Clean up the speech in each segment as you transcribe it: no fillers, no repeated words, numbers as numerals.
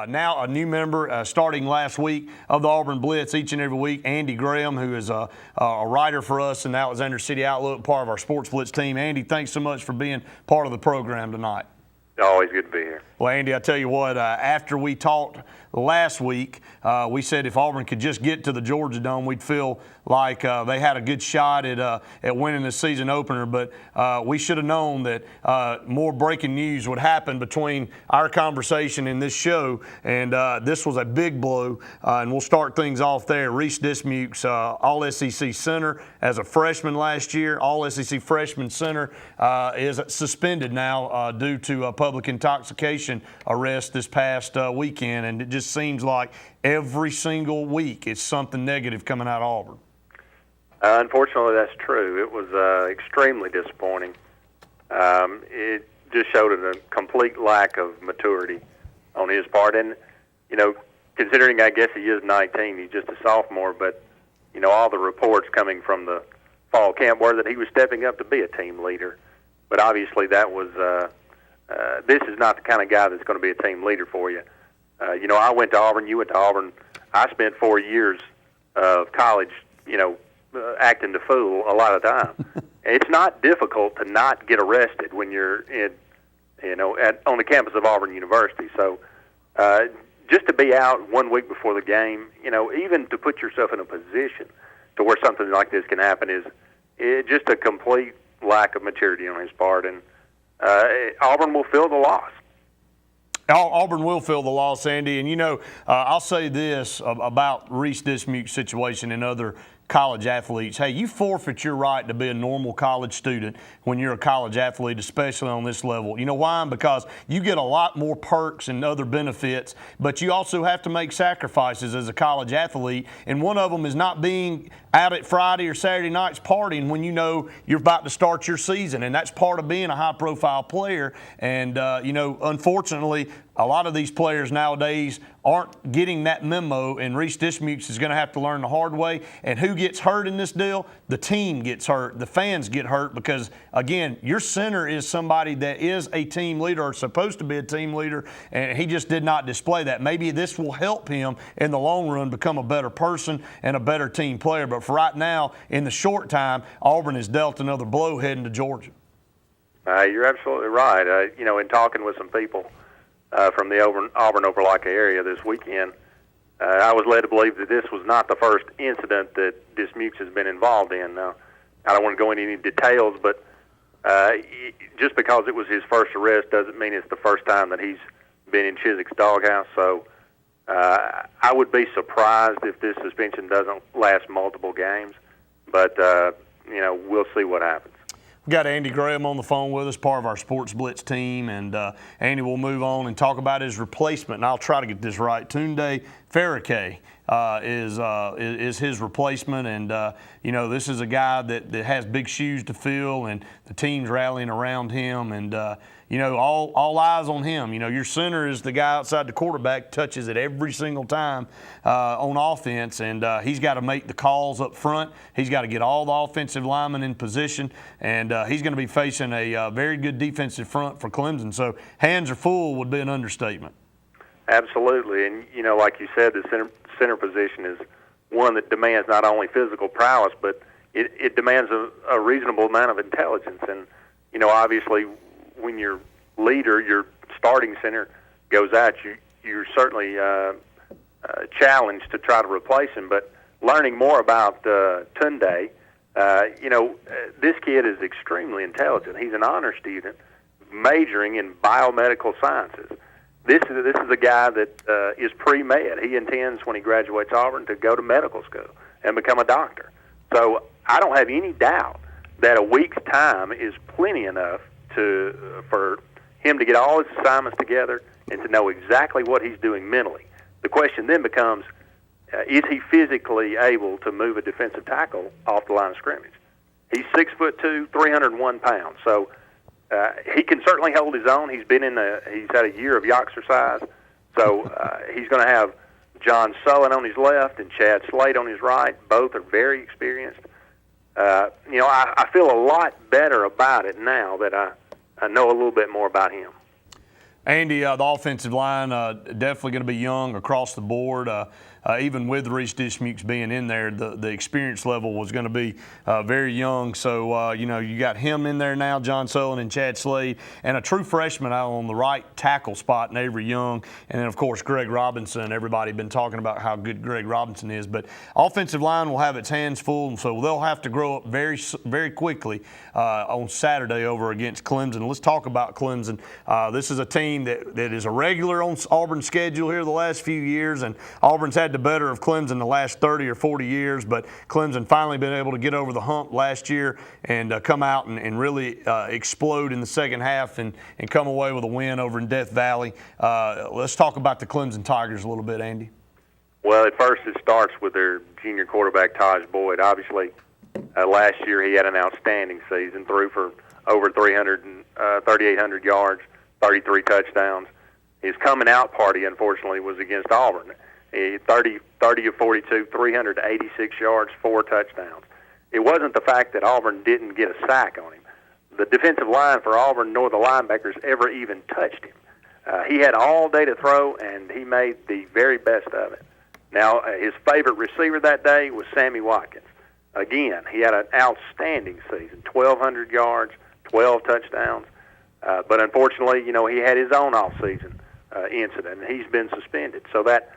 now a new member starting last week of the Auburn Blitz each and every week, Andy Graham, who is a writer for us in the Alexander City Outlook, part of our Sportz Blitz team. Andy, thanks so much for being part of the program tonight. Always good to be here. Well, Andy, I tell you what, after we talked last week, we said if Auburn could just get to the Georgia Dome, we'd feel like they had a good shot at winning the season opener. But we should have known that more breaking news would happen between our conversation and this show. And this was a big blow. And we'll start things off there. Reese Dismukes, All-SEC center as a freshman last year, All-SEC freshman center, is suspended now due to public intoxication arrest this past weekend. And it just seems like every single week it's something negative coming out of Auburn. Unfortunately, that's true. It was extremely disappointing. It just showed a complete lack of maturity on his part. And, you know, considering I guess he is 19, he's just a sophomore, but, you know, all the reports coming from the fall camp were that he was stepping up to be a team leader. But obviously that was this is not the kind of guy that's going to be a team leader for you. You know, I went to Auburn, you went to Auburn. I spent 4 years of college, you know, acting the fool a lot of time. It's not difficult to not get arrested when you're in, you know, on the campus of Auburn University. So just to be out 1 week before the game, you know, even to put yourself in a position to where something like this can happen is just a complete lack of maturity on his part. And Auburn will feel the loss. Auburn will feel the loss, Andy. And, you know, I'll say this about Reese Dismukes' situation and other college athletes. Hey, you forfeit your right to be a normal college student when you're a college athlete, especially on this level. You know why? Because you get a lot more perks and other benefits, but you also have to make sacrifices as a college athlete, and one of them is not being out at Friday or Saturday nights partying when you know you're about to start your season, and that's part of being a high-profile player. And, you know, unfortunately, a lot of these players nowadays aren't getting that memo, and Reese Dismukes is going to have to learn the hard way. And who gets hurt in this deal? The team gets hurt. The fans get hurt because, again, your center is somebody that is a team leader or supposed to be a team leader, and he just did not display that. Maybe this will help him in the long run become a better person and a better team player. But for right now, in the short time, Auburn has dealt another blow heading to Georgia. You're absolutely right. You know, in talking with some people from the Auburn Opelika area this weekend, I was led to believe that this was not the first incident that Dismukes has been involved in. Now, I don't want to go into any details, but just because it was his first arrest doesn't mean it's the first time that he's been in Chiswick's doghouse. So I would be surprised if this suspension doesn't last multiple games. But, you know, we'll see what happens. We've got Andy Graham on the phone with us, part of our Sportz Blitz team, and Andy will move on and talk about his replacement. And I'll try to get this right. Tunde Farrakay is his replacement, and you know, this is a guy that has big shoes to fill, and the team's rallying around him, and you know, all eyes on him. You know, your center is the guy outside the quarterback, touches it every single time on offense, and he's got to make the calls up front. He's got to get all the offensive linemen in position, and he's going to be facing a very good defensive front for Clemson. So hands are full would be an understatement. Absolutely, and you know, like you said, the center position is one that demands not only physical prowess, but it demands a reasonable amount of intelligence. And you know, obviously, when your leader, your starting center, goes out, you're certainly challenged to try to replace him. But learning more about Tunde, you know, this kid is extremely intelligent. He's an honor student, majoring in biomedical sciences. This is a guy that is pre-med. He intends, when he graduates Auburn, to go to medical school and become a doctor. So I don't have any doubt that a week's time is plenty enough for him to get all his assignments together and to know exactly what he's doing mentally. The question then becomes, is he physically able to move a defensive tackle off the line of scrimmage? He's 6'2", 301 pounds. So he can certainly hold his own. He's had a year of exercise. So he's going to have John Sullen on his left and Chad Slade on his right. Both are very experienced. You know, I feel a lot better about it now that I know a little bit more about him. Andy, the offensive line definitely going to be young across the board. Even with Reese Dismukes being in there, the experience level was going to be very young. So, you got him in there now, John Sullivan and Chad Slade, and a true freshman out on the right tackle spot in Avery Young. And then, of course, Greg Robinson. Everybody been talking about how good Greg Robinson is. But offensive line will have its hands full, and so they'll have to grow up very, very quickly on Saturday over against Clemson. Let's talk about Clemson. This is a team that is a regular on Auburn's schedule here the last few years, and Auburn's had the better of Clemson the last 30 or 40 years, but Clemson finally been able to get over the hump last year and come out and really explode in the second half and come away with a win over in Death Valley. Let's talk about the Clemson Tigers a little bit, Andy. Well, at first it starts with their junior quarterback, Taj Boyd. Obviously, last year he had an outstanding season, threw for over 3,800 yards, 33 touchdowns. His coming out party, unfortunately, was against Auburn. 30 of 42, 386 yards, 4 touchdowns. It wasn't the fact that Auburn didn't get a sack on him. The defensive line for Auburn nor the linebackers ever even touched him. He had all day to throw, and he made the very best of it. Now, his favorite receiver that day was Sammy Watkins. Again, he had an outstanding season, 1,200 yards, 12 touchdowns. But unfortunately, he had his own off-season incident, and he's been suspended. So that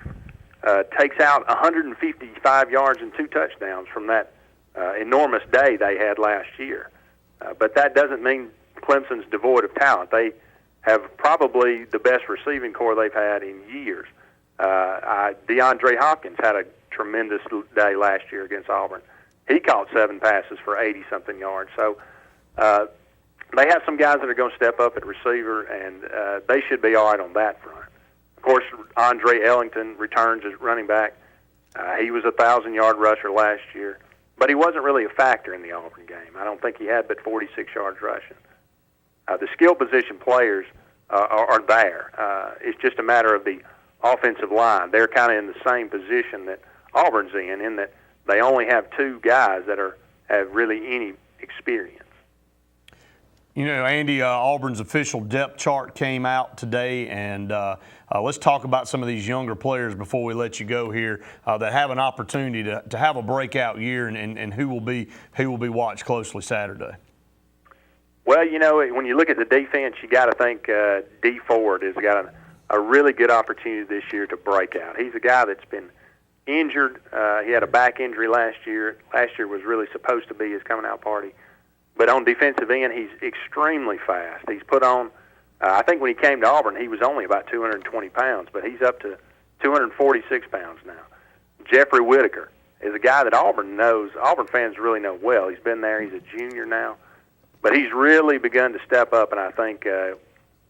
takes out 155 yards and 2 touchdowns from that enormous day they had last year. But that doesn't mean Clemson's devoid of talent. They have probably the best receiving corps they've had in years. DeAndre Hopkins had a tremendous day last year against Auburn. He caught 7 passes for 80-something yards. So they have some guys that are going to step up at receiver, and they should be all right on that front. Of course, Andre Ellington returns as running back. He was a 1,000-yard rusher last year, but he wasn't really a factor in the Auburn game. I don't think he had but 46 yards rushing. The skill position players are there. It's just a matter of the offensive line. They're kind of in the same position that Auburn's in that they only have 2 guys that have really any experience. Andy, Auburn's official depth chart came out today, and let's talk about some of these younger players before we let you go here that have an opportunity to have a breakout year and who will be watched closely Saturday. Well, when you look at the defense, you got to think D Ford has got a really good opportunity this year to break out. He's a guy that's been injured. He had a back injury last year. Last year was really supposed to be his coming out party. But on defensive end, he's extremely fast. He's put on, I think when he came to Auburn, he was only about 220 pounds, but he's up to 246 pounds now. Jeffrey Whitaker is a guy that Auburn knows. Auburn fans really know well. He's been there. He's a junior now. But he's really begun to step up, and I think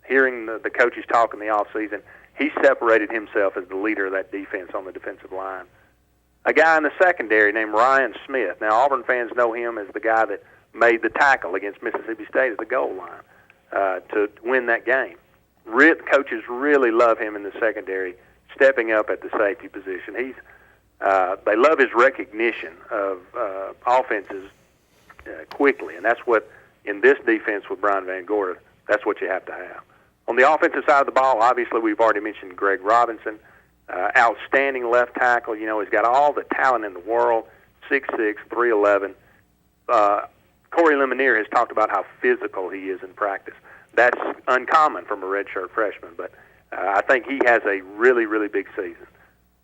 hearing the coaches talk in the offseason, he separated himself as the leader of that defense on the defensive line. A guy in the secondary named Ryan Smith. Now, Auburn fans know him as the guy that made the tackle against Mississippi State at the goal line to win that game. Coaches really love him in the secondary, stepping up at the safety position. They love his recognition of offenses quickly, and that's what, in this defense with Brian Van Gorder, that's what you have to have. On the offensive side of the ball, obviously we've already mentioned Greg Robinson, outstanding left tackle. He's got all the talent in the world, 6'6", 311. Corey Lemonier has talked about how physical he is in practice. That's uncommon from a redshirt freshman, but I think he has a really, really big season.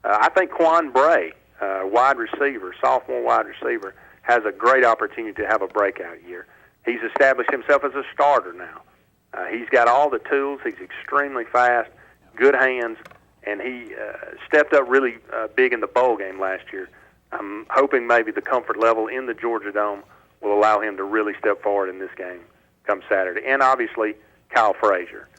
I think Quan Bray, wide receiver, sophomore wide receiver, has a great opportunity to have a breakout year. He's established himself as a starter now. He's got all the tools. He's extremely fast, good hands, and he stepped up really big in the bowl game last year. I'm hoping maybe the comfort level in the Georgia Dome will allow him to really step forward in this game come Saturday. And obviously, Kyle Frazier.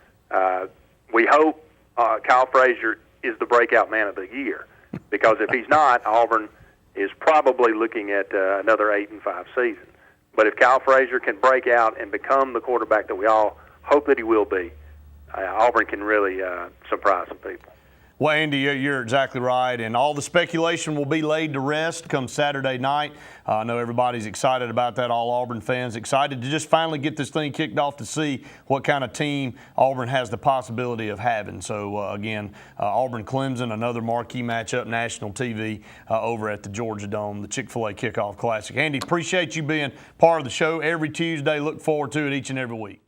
We hope Kyle Frazier is the breakout man of the year, because if he's not, Auburn is probably looking at another 8-5 season. But if Kyle Frazier can break out and become the quarterback that we all hope that he will be, Auburn can really surprise some people. Well, Andy, you're exactly right, and all the speculation will be laid to rest come Saturday night. I know everybody's excited about that, all Auburn fans excited to just finally get this thing kicked off to see what kind of team Auburn has the possibility of having. So, again, Auburn-Clemson, another marquee matchup, national TV over at the Georgia Dome, the Chick-fil-A Kickoff Classic. Andy, appreciate you being part of the show every Tuesday. Look forward to it each and every week.